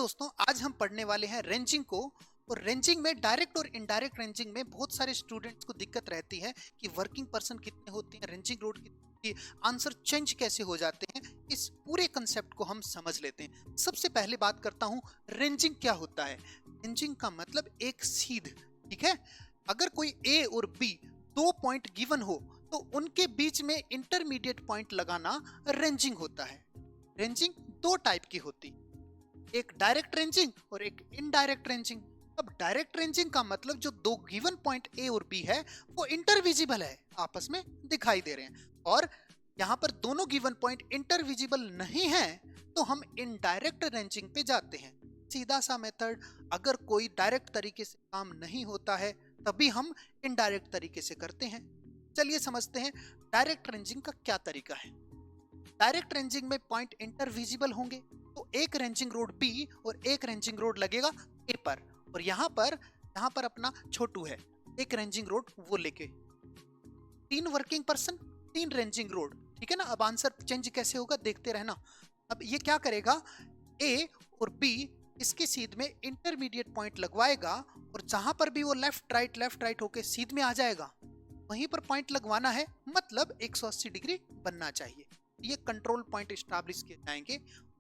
दोस्तों, आज हम पढ़ने वाले हैं रेंजिंग को। और रेंजिंग में डायरेक्ट और इनडायरेक्ट रेंजिंग में बहुत सारे स्टूडेंट्स को दिक्कत रहती है कि वर्किंग पर्सन कितने होते हैं, रेंजिंग रोड कितनी, आंसर चेंज कैसे हो जाते हैं। इस पूरे कंसेप्ट को हम समझ लेते हैं। सबसे पहले बात करता हूं रेंजिंग क्या होता है। रेंजिंग का मतलब एक सीध, ठीक है। अगर कोई ए और बी दो पॉइंट गिवन हो तो उनके बीच में इंटरमीडिएट पॉइंट लगाना रेंजिंग होता है। रेंजिंग दो टाइप की होती, एक डायरेक्ट रेंजिंग और एक इनडायरेक्ट रेंजिंग। अब डायरेक्ट रेंजिंग का मतलब जो दो गिवन पॉइंट ए और बी है वो इंटरविजिबल है, आपस में दिखाई दे रहे हैं। और यहाँ पर दोनों गिवन पॉइंट इंटरविजिबल नहीं है तो हम इनडायरेक्ट रेंजिंग पे जाते हैं। सीधा सा मेथड, अगर कोई डायरेक्ट तरीके से काम नहीं होता है तभी हम इनडायरेक्ट तरीके से करते हैं। चलिए समझते हैं डायरेक्ट रेंजिंग का क्या तरीका है। डायरेक्ट रेंजिंग में पॉइंट इंटरविजिबल होंगे तो एक रेंजिंग रोड बी और एक रेंजिंग रोड लगेगा ए पर, और यहाँ पर अपना छोटू है, एक रेंजिंग रोड वो लेके तीन वर्किंग पर्सन तीन रेंजिंग रोड, ठीक है ना। अब आंसर चेंज कैसे होगा देखते रहना। अब ये क्या करेगा, ए और बी इसके सीध में इंटरमीडिएट पॉइंट लगवाएगा और जहां पर भी वो लेफ्ट राइट होके सीध में आ जाएगा वहीं पर पॉइंट लगवाना है, मतलब 180 डिग्री बनना चाहिए। ये कंट्रोल पॉइंट एस्टैब्लिश किए जाएंगे।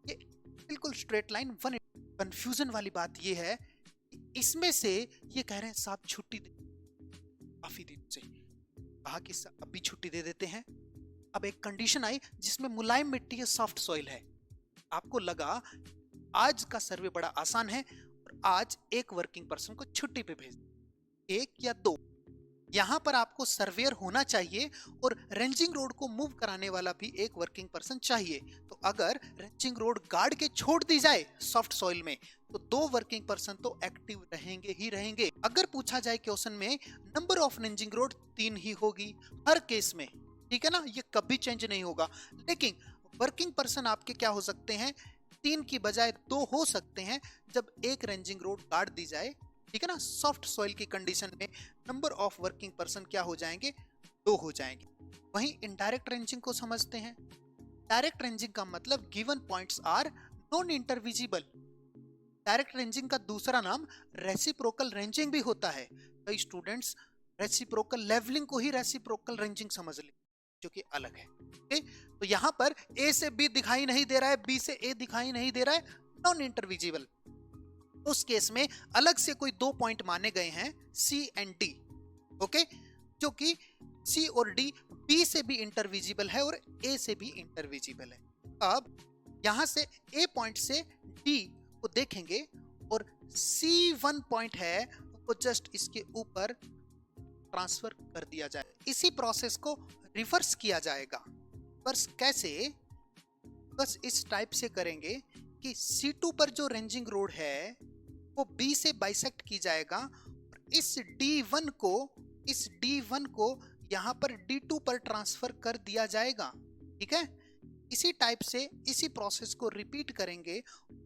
ये बिल्कुल स्ट्रेट लाइन वन। कंफ्यूजन वाली बात ये है कि इसमें से ये कह रहे हैं साहब छुट्टी दे, काफी दिन से कहा कि अभी छुट्टी दे देते हैं। अब एक कंडीशन आई जिसमें मुलायम मिट्टी है, सॉफ्ट सॉइल है। आपको लगा आज का सर्वे बड़ा आसान है और आज एक वर्किंग पर्सन को छुट्टी पे भेज, एक या दो। यहां पर आपको सर्वेयर होना चाहिए और रेंजिंग रोड को मूव कराने वाला भी एक वर्किंग पर्सन चाहिए। तो अगर रेंजिंग रोड गार्ड के छोड़ दी जाए सॉफ्ट सॉइल में तो दो वर्किंग पर्सन तो एक्टिव रहेंगे ही रहेंगे। अगर पूछा जाए क्वेश्चन में, नंबर ऑफ रेंजिंग रोड 3 ही होगी हर केस में, ठीक है ना, ये कभी चेंज नहीं होगा। लेकिन वर्किंग पर्सन आपके क्या हो सकते हैं, 3 की बजाय 2 हो सकते हैं जब एक रेंजिंग रोड गार्ड दी जाए, ठीक है ना। सॉफ्ट सॉइल की कंडीशन में नंबर ऑफ वर्किंग पर्सन क्या हो जाएंगे, 2 हो जाएंगे। वहीं इनडायरेक्ट रेंजिंग को समझते हैं। डायरेक्ट रेंजिंग का मतलब given points are non intervisible. Direct ranging का दूसरा नाम रेसिप्रोकल रेंजिंग भी होता है। कई स्टूडेंट्स रेसिप्रोकल लेवलिंग को ही रेसिप्रोकल रेंजिंग समझ ले, जो कि अलग है। ओके, तो यहां पर ए से बी दिखाई नहीं दे रहा है, बी से ए दिखाई नहीं दे रहा है, नॉन इंटरविजिबल। उस केस में अलग से कोई दो पॉइंट माने गए हैं सी एंड डी, ओके, जो कि सी और डी बी से भी इंटरविजिबल है और ए से भी इंटरविजिबल है। अब यहां से ए पॉइंट से डी को देखेंगे और C1 पॉइंट है वो जस्ट इसके ऊपर ट्रांसफर कर दिया जाए। इसी प्रोसेस को रिवर्स किया जाएगा। रिवर्स कैसे, बस इस टाइप से करेंगे कि C2 पर जो रेंजिंग रोड है वो B से बाइसेक्ट की जाएगा और इस D1 को यहां पर D2 पर ट्रांसफर कर दिया जाएगा, ठीक है। इसी टाइप से इसी प्रोसेस को रिपीट करेंगे,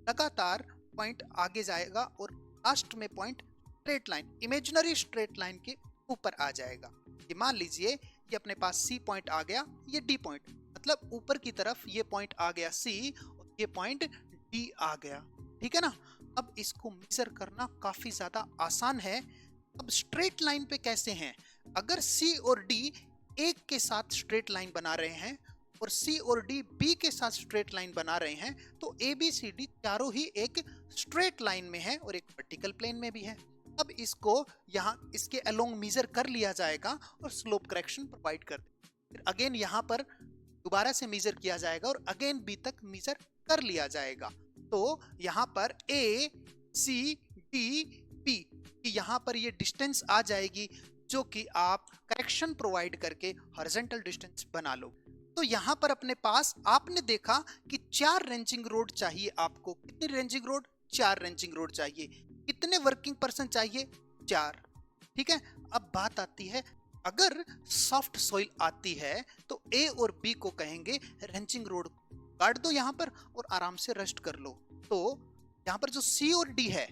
लगातार पॉइंट आगे जाएगा और लास्ट में point straight line, imaginary straight line के ऊपर आ जाएगा। ये मान लीजिए ये अपने पास C पॉइंट आ गया, ये D पॉइंट, मतलब ऊपर की तरफ ये पॉइंट आ गया C और ये पॉइंट D आ गया, ठीक है ना। अब इसको मेजर करना काफी ज्यादा आसान है। अब स्ट्रेट लाइन पे कैसे हैं, अगर C और D एक के साथ स्ट्रेट लाइन बना रहे हैं और C और D B के साथ स्ट्रेट लाइन बना रहे हैं तो ABCD चारों ही एक स्ट्रेट लाइन में है और एक वर्टिकल प्लेन में भी है। अब इसको यहाँ इसके अलोंग मेजर कर लिया जाएगा और स्लोप करेक्शन प्रोवाइड कर देंगे। फिर अगेन यहाँ पर दोबारा से मेजर किया जाएगा और अगेन B तक मेजर कर लिया जाएगा। तो यहाँ पर A C D B की यहाँ पर ये डिस्टेंस आ जाएगी जो कि आप करेक्शन प्रोवाइड करके हॉरिजॉन्टल डिस्टेंस बना लो। तो यहाँ पर अपने पास आपने देखा कि 4 रेंजिंग रोड चाहिए आपको। कितनी रेंजिंग रोड, 4 रेंजिंग रोड चाहिए। कितने वर्किंग पर्सन चाहिए, 4, ठीक है। अब बात आती है, अगर सॉफ्ट सॉइल आती है तो ए और बी को कहेंगे रेंजिंग रोड काट दो यहाँ पर और आराम से रेस्ट कर लो। तो यहाँ पर जो सी और डी है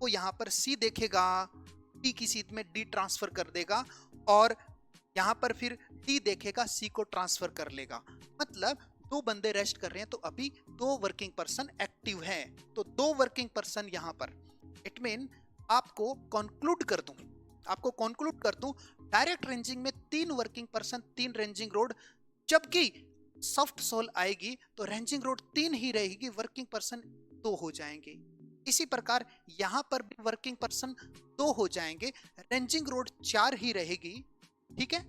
वो यहाँ पर सी देखेगा, डी की सीध में डी ट्रांसफर कर देगा और यहाँ पर फिर डी देखेगा सी को ट्रांसफर कर लेगा। मतलब दो बंदे रेस्ट कर रहे हैं, तो अभी दो वर्किंग पर्सन एक्टिव हैं, तो दो वर्किंग पर्सन यहां पर। इट मीन आपको कंक्लूड कर दूं डायरेक्ट रेंजिंग में तीन वर्किंग पर्सन, तीन रेंजिंग रोड, जबकि सॉफ्ट सोल आएगी तो रेंजिंग रोड तीन ही रहेगी, वर्किंग पर्सन दो हो जाएंगे। इसी प्रकार यहां पर भी वर्किंग पर्सन दो हो जाएंगे, रेंजिंग रोड चार ही रहेगी। ठीक है,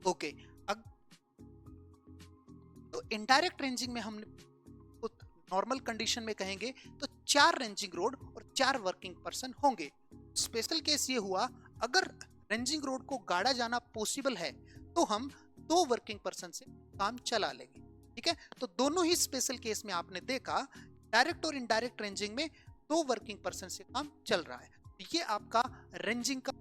ओके। अब तो इनडायरेक्ट रेंजिंग में हमने नॉर्मल कंडीशन में कहेंगे तो चार रेंजिंग रोड और चार वर्किंग पर्सन होंगे। स्पेशल केस ये हुआ, अगर रेंजिंग रोड को गाड़ा जाना पॉसिबल है तो हम दो वर्किंग पर्सन से काम चला लेंगे। ठीक है, तो दोनों ही स्पेशल केस में आपने देखा डायरेक्ट और इनडायरेक्ट रेंजिंग में दो वर्किंग पर्सन से काम चल रहा है। ये आपका रेंजिंग का